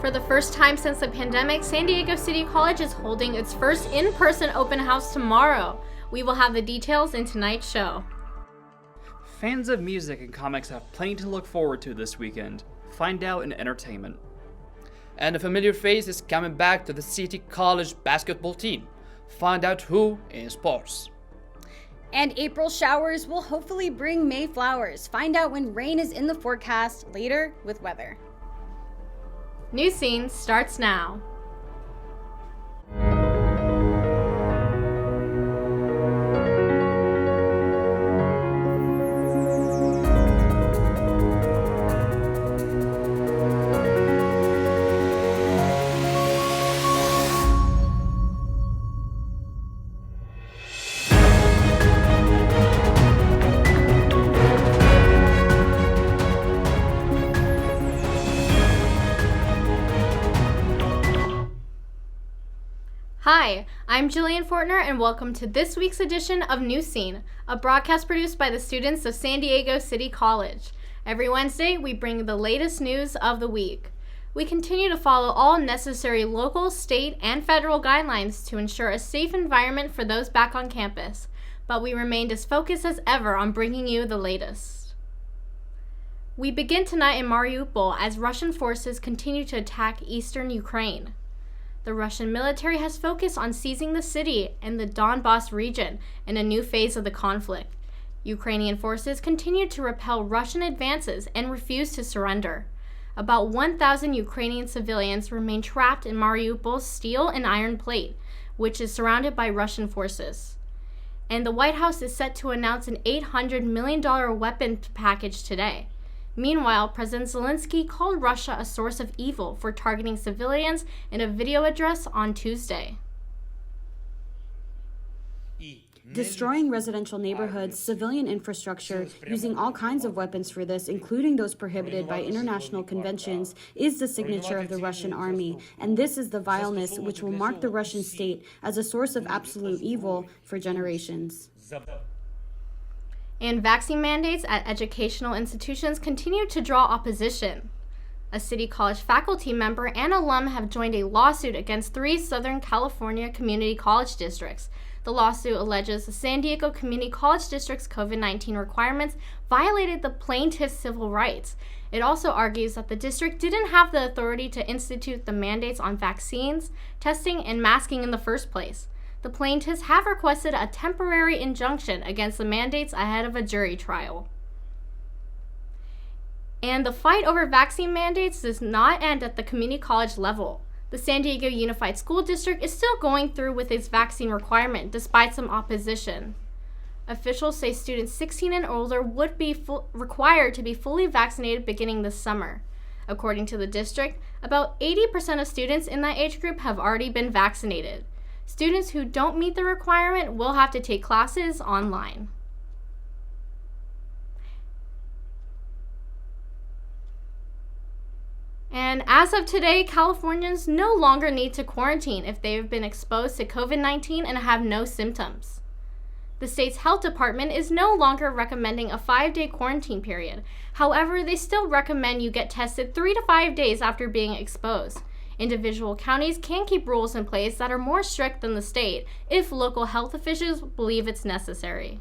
For the first time since the pandemic, San Diego City College is holding its first in-person open house tomorrow. We will have the details in tonight's show. Fans of music and comics have plenty to look forward to this weekend. Find out in entertainment. And a familiar face is coming back to the City College basketball team. Find out who in sports. And April showers will hopefully bring May flowers. Find out when rain is in the forecast later with weather. Newscene starts now. Hi, I'm Jillian Fortner, and welcome to this week's edition of Newscene, a broadcast produced by the students of San Diego City College. Every Wednesday, we bring the latest news of the week. We continue to follow all necessary local, state, and federal guidelines to ensure a safe environment for those back on campus, but we remained as focused as ever on bringing you the latest. We begin tonight in Mariupol as Russian forces continue to attack eastern Ukraine. The Russian military has focused on seizing the city and the Donbas region in a new phase of the conflict. Ukrainian forces continue to repel Russian advances and refuse to surrender. About 1,000 Ukrainian civilians remain trapped in Mariupol's steel and iron plate, which is surrounded by Russian forces. And the White House is set to announce an $800 million weapon package today. Meanwhile, President Zelensky called Russia a source of evil for targeting civilians in a video address on Tuesday. Destroying residential neighborhoods, civilian infrastructure, using all kinds of weapons for this, including those prohibited by international conventions, is the signature of the Russian army. And this is the vileness which will mark the Russian state as a source of absolute evil for generations. And vaccine mandates at educational institutions continue to draw opposition. A City College faculty member and alum have joined a lawsuit against 3 Southern California community college districts. The lawsuit alleges the San Diego Community College District's COVID-19 requirements violated the plaintiff's civil rights. It also argues that the district didn't have the authority to institute the mandates on vaccines, testing, and masking in the first place. The plaintiffs have requested a temporary injunction against the mandates ahead of a jury trial. And the fight over vaccine mandates does not end at the community college level. The San Diego Unified School District is still going through with its vaccine requirement despite some opposition. Officials say students 16 and older would be required to be fully vaccinated beginning this summer. According to the district, about 80% of students in that age group have already been vaccinated. Students who don't meet the requirement will have to take classes online. And as of today, Californians no longer need to quarantine if they have been exposed to COVID-19 and have no symptoms. The state's health department is no longer recommending a 5-day quarantine period. However, they still recommend you get tested 3 to 5 days after being exposed. Individual counties can keep rules in place that are more strict than the state if local health officials believe it's necessary.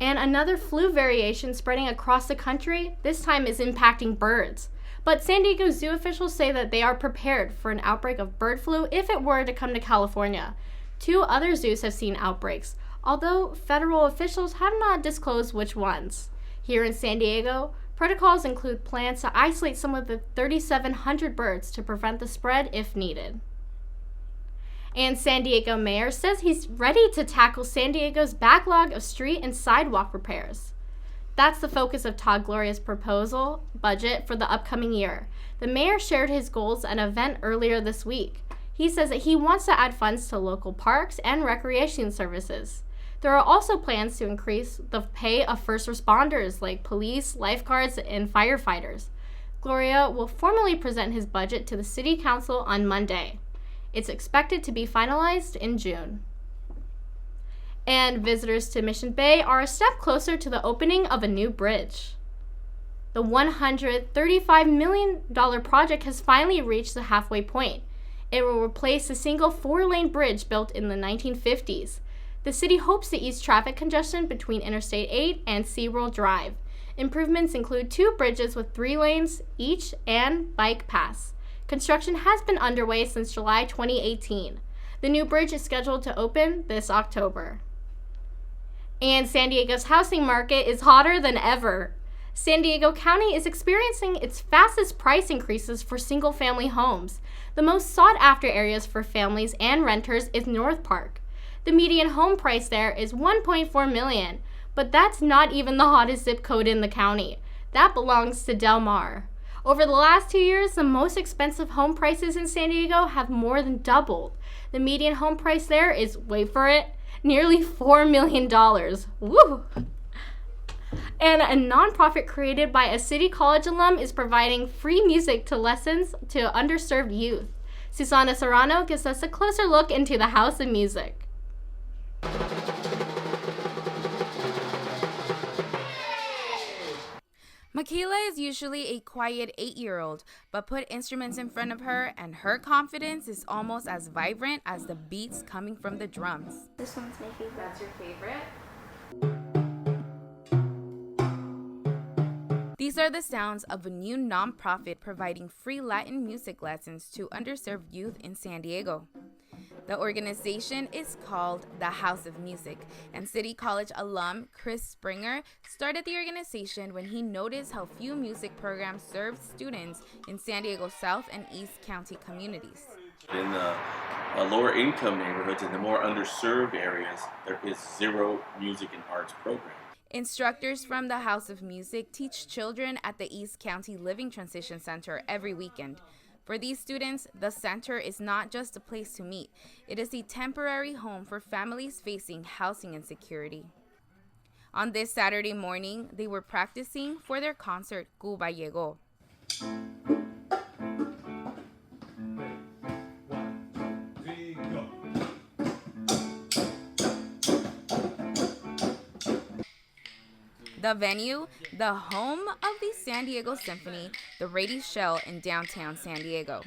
And another flu variation spreading across the country, this time is impacting birds. But San Diego zoo officials say that they are prepared for an outbreak of bird flu if it were to come to California. 2 other zoos have seen outbreaks, although federal officials have not disclosed which ones. Here in San Diego, protocols include plans to isolate some of the 3,700 birds to prevent the spread if needed. And San Diego Mayor says he's ready to tackle San Diego's backlog of street and sidewalk repairs. That's the focus of Todd Gloria's proposal budget for the upcoming year. The mayor shared his goals at an event earlier this week. He says that he wants to add funds to local parks and recreation services. There are also plans to increase the pay of first responders like police, lifeguards, and firefighters. Gloria will formally present his budget to the City Council on Monday. It's expected to be finalized in June. And visitors to Mission Bay are a step closer to the opening of a new bridge. The $135 million project has finally reached the halfway point. It will replace a single 4-lane bridge built in the 1950s. The city hopes to ease traffic congestion between Interstate 8 and SeaWorld Drive. Improvements include 2 bridges with 3 lanes each and bike paths. Construction has been underway since July 2018. The new bridge is scheduled to open this October. And San Diego's housing market is hotter than ever. San Diego County is experiencing its fastest price increases for single-family homes. The most sought-after areas for families and renters is North Park. The median home price there is $1.4 million, but that's not even the hottest zip code in the county. That belongs to Del Mar. Over the last 2 years, the most expensive home prices in San Diego have more than doubled. The median home price there is, wait for it, nearly $4 million. Woo! And a nonprofit created by a City College alum is providing free music to lessons to underserved youth. Susana Serrano gives us a closer look into the House of Music. Michaela is usually a quiet 8-year-old, but put instruments in front of her and her confidence is almost as vibrant as the beats coming from the drums. This one's my favorite. That's your favorite? These are the sounds of a new nonprofit providing free Latin music lessons to underserved youth in San Diego. The organization is called the House of Music, and City College alum Chris Springer started the organization when he noticed how few music programs served students in San Diego South and East County communities. In the lower income neighborhoods and the more underserved areas, there is zero music and arts program. Instructors from the House of Music teach children at the East County Living Transition Center every weekend. For these students, the center is not just a place to meet. It is a temporary home for families facing housing insecurity. On this Saturday morning, they were practicing for their concert, Cuba Llegó. The venue, the home of the San Diego Symphony, the Rady Shell in downtown San Diego.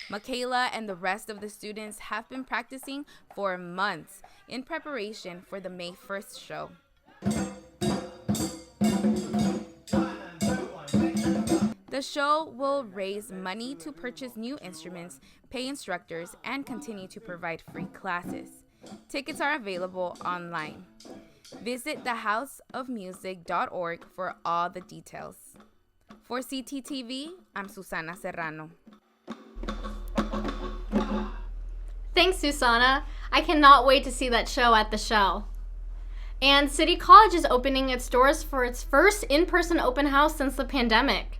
Michaela and the rest of the students have been practicing for months in preparation for the May 1st show. The show will raise money to purchase new instruments, pay instructors, and continue to provide free classes. Tickets are available online. Visit thehouseofmusic.org for all the details. For CTTV, I'm Susana Serrano. Thanks, Susana. I cannot wait to see that show at the Shell. And City College is opening its doors for its first in-person open house since the pandemic.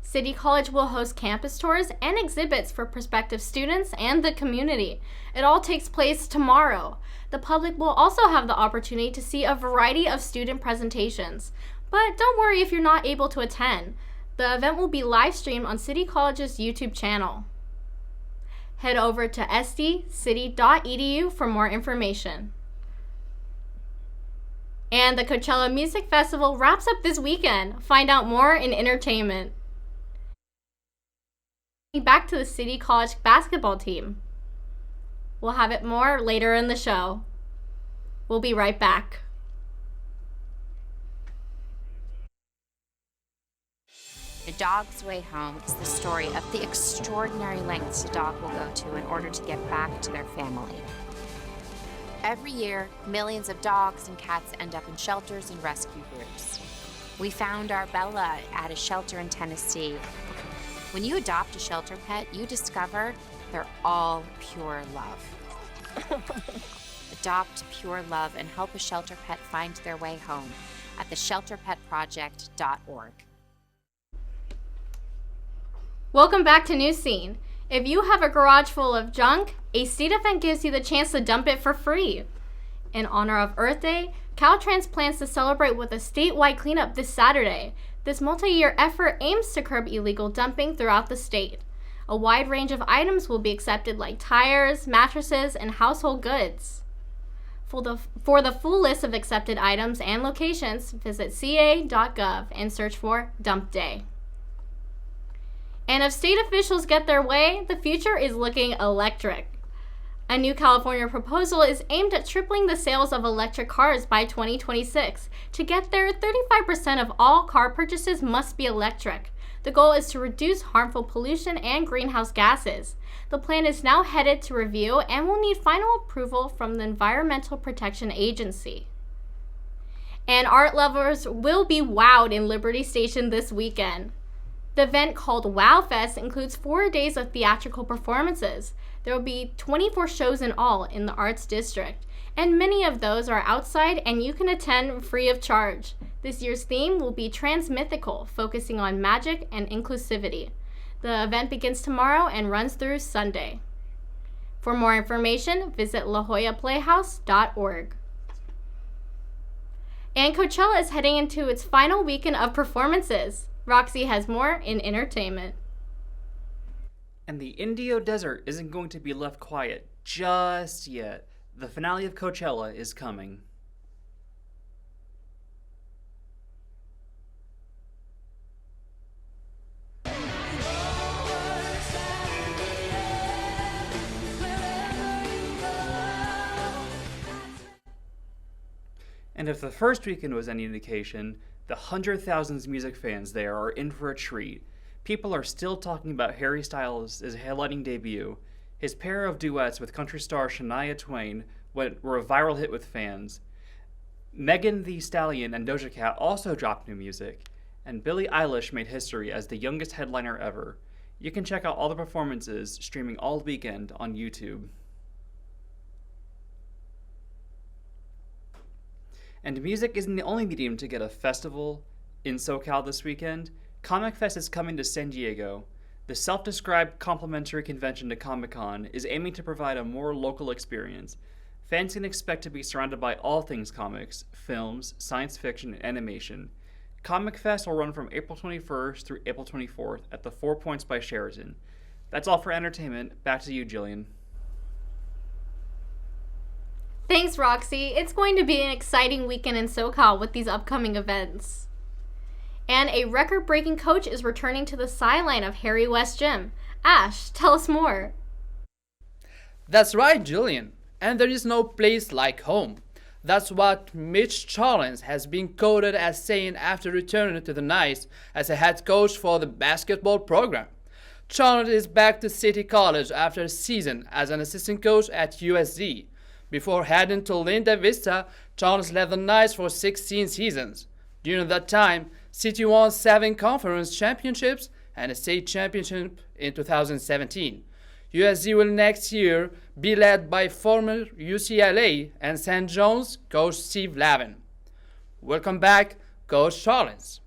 City College will host campus tours and exhibits for prospective students and the community. It all takes place tomorrow. The public will also have the opportunity to see a variety of student presentations. But don't worry if you're not able to attend. The event will be live streamed on City College's YouTube channel. Head over to sdcity.edu for more information. And the Coachella Music Festival wraps up this weekend. Find out more in entertainment. Back to the City College basketball team. We'll have it more later in the show. We'll be right back. A Dog's Way Home is the story of the extraordinary lengths a dog will go to in order to get back to their family. Every year, millions of dogs and cats end up in shelters and rescue groups. We found our Bella at a shelter in Tennessee. When you adopt a shelter pet, you discover they're all pure love. Adopt pure love and help a shelter pet find their way home at theshelterpetproject.org. Welcome back to Newscene. If you have a garage full of junk, a state event gives you the chance to dump it for free. In honor of Earth Day, Caltrans plans to celebrate with a statewide cleanup this Saturday. This multi-year effort aims to curb illegal dumping throughout the state. A wide range of items will be accepted like tires, mattresses, and household goods. For the full list of accepted items and locations, visit ca.gov and search for Dump Day. And if state officials get their way, the future is looking electric. A new California proposal is aimed at tripling the sales of electric cars by 2026. To get there, 35% of all car purchases must be electric. The goal is to reduce harmful pollution and greenhouse gases. The plan is now headed to review and will need final approval from the Environmental Protection Agency. And art lovers will be wowed in Liberty Station this weekend. The event called Wow Fest includes 4 days of theatrical performances. There will be 24 shows in all in the Arts District, and many of those are outside and you can attend free of charge. This year's theme will be Transmythical, focusing on magic and inclusivity. The event begins tomorrow and runs through Sunday. For more information, visit lajollaplayhouse.org. And Coachella is heading into its final weekend of performances. Roxy has more in entertainment. And the Indio Desert isn't going to be left quiet just yet. The finale of Coachella is coming. And if the first weekend was any indication, the 100,000 music fans there are in for a treat. People are still talking about Harry Styles' headlining debut. His pair of duets with country star Shania Twain were a viral hit with fans. Megan Thee Stallion and Doja Cat also dropped new music. And Billie Eilish made history as the youngest headliner ever. You can check out all the performances streaming all weekend on YouTube. And music isn't the only medium to get a festival in SoCal this weekend. Comic Fest is coming to San Diego. The self-described complimentary convention to Comic-Con is aiming to provide a more local experience. Fans can expect to be surrounded by all things comics, films, science fiction, and animation. Comic Fest will run from April 21st through April 24th at the 4 Points by Sheraton. That's all for entertainment. Back to you, Jillian. Thanks, Roxy. It's going to be an exciting weekend in SoCal with these upcoming events. And a record-breaking coach is returning to the sideline of Harry West Gym. Ash, tell us more. That's right, Jillian. And there is no place like home. That's what Mitch Chalens has been quoted as saying after returning to the Knights as a head coach for the basketball program. Chalens is back to City College after a season as an assistant coach at USD. Before heading to Linda Vista, Chalens led the Knights for 16 seasons. During that time, City won 7 conference championships and a state championship in 2017. USD will next year be led by former UCLA and St. John's coach Steve Lavin. Welcome back, Coach Chalens.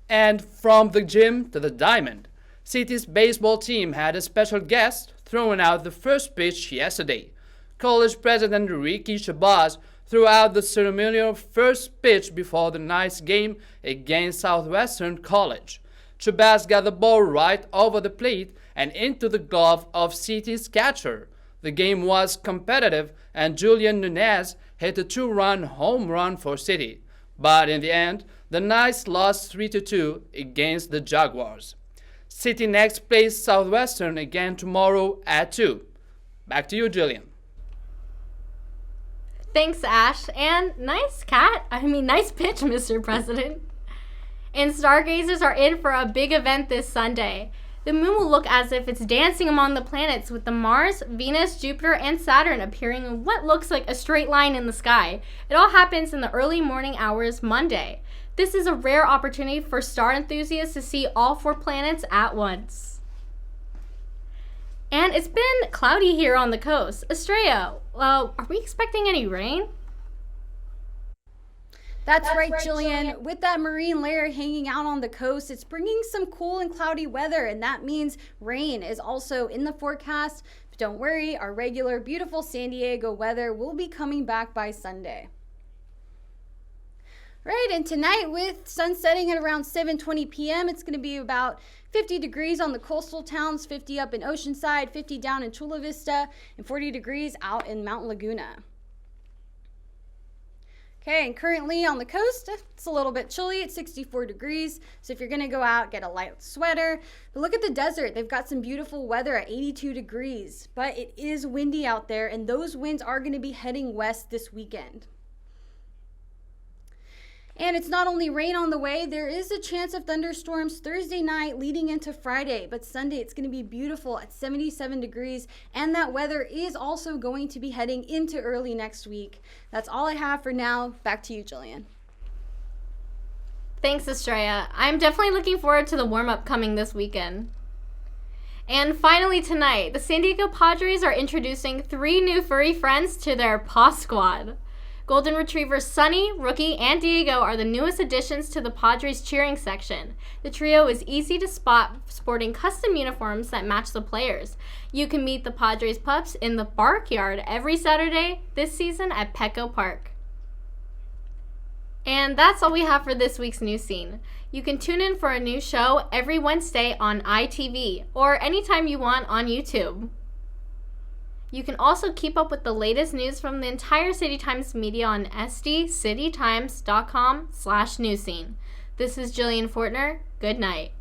And from the gym to the diamond, City's baseball team had a special guest throwing out the first pitch yesterday. College president Ricky Shabazz threw out the ceremonial first pitch before the Knights game against Southwestern College. Shabazz got the ball right over the plate and into the glove of City's catcher. The game was competitive and Julian Nunez hit a 2-run home run for City. But in the end, the Knights lost 3-2 against the Jaguars. City next plays Southwestern again tomorrow at 2. Back to you, Jillian. Thanks, Ash. And nice pitch, Mr. President. And stargazers are in for a big event this Sunday. The moon will look as if it's dancing among the planets with the Mars, Venus, Jupiter, and Saturn appearing in what looks like a straight line in the sky. It all happens in the early morning hours Monday. This is a rare opportunity for star enthusiasts to see all 4 planets at once. And it's been cloudy here on the coast. Estrella, are we expecting any rain? That's right, Jillian. With that marine layer hanging out on the coast, it's bringing some cool and cloudy weather, and that means rain is also in the forecast. But don't worry, our regular beautiful San Diego weather will be coming back by Sunday. Right, and tonight with sun setting at around 7:20 p.m., it's going to be about 50 degrees on the coastal towns, 50 up in Oceanside, 50 down in Chula Vista, and 40 degrees out in Mount Laguna. Okay, and currently on the coast, it's a little bit chilly. It's 64 degrees. So if you're going to go out, get a light sweater. But look at the desert. They've got some beautiful weather at 82 degrees. But it is windy out there, and those winds are going to be heading west this weekend. And it's not only rain on the way, there is a chance of thunderstorms Thursday night leading into Friday. But Sunday, it's going to be beautiful at 77 degrees. And that weather is also going to be heading into early next week. That's all I have for now. Back to you, Jillian. Thanks, Estrella. I'm definitely looking forward to the warm-up coming this weekend. And finally tonight, the San Diego Padres are introducing 3 new furry friends to their Paw Squad. Golden Retrievers Sunny, Rookie, and Diego are the newest additions to the Padres cheering section. The trio is easy to spot, sporting custom uniforms that match the players. You can meet the Padres pups in the Barkyard every Saturday this season at Petco Park. And that's all we have for this week's Newscene. You can tune in for a new show every Wednesday on ITV or anytime you want on YouTube. You can also keep up with the latest news from the entire City Times media on sdcitytimes.com/newscene. This is Jillian Fortner. Good night.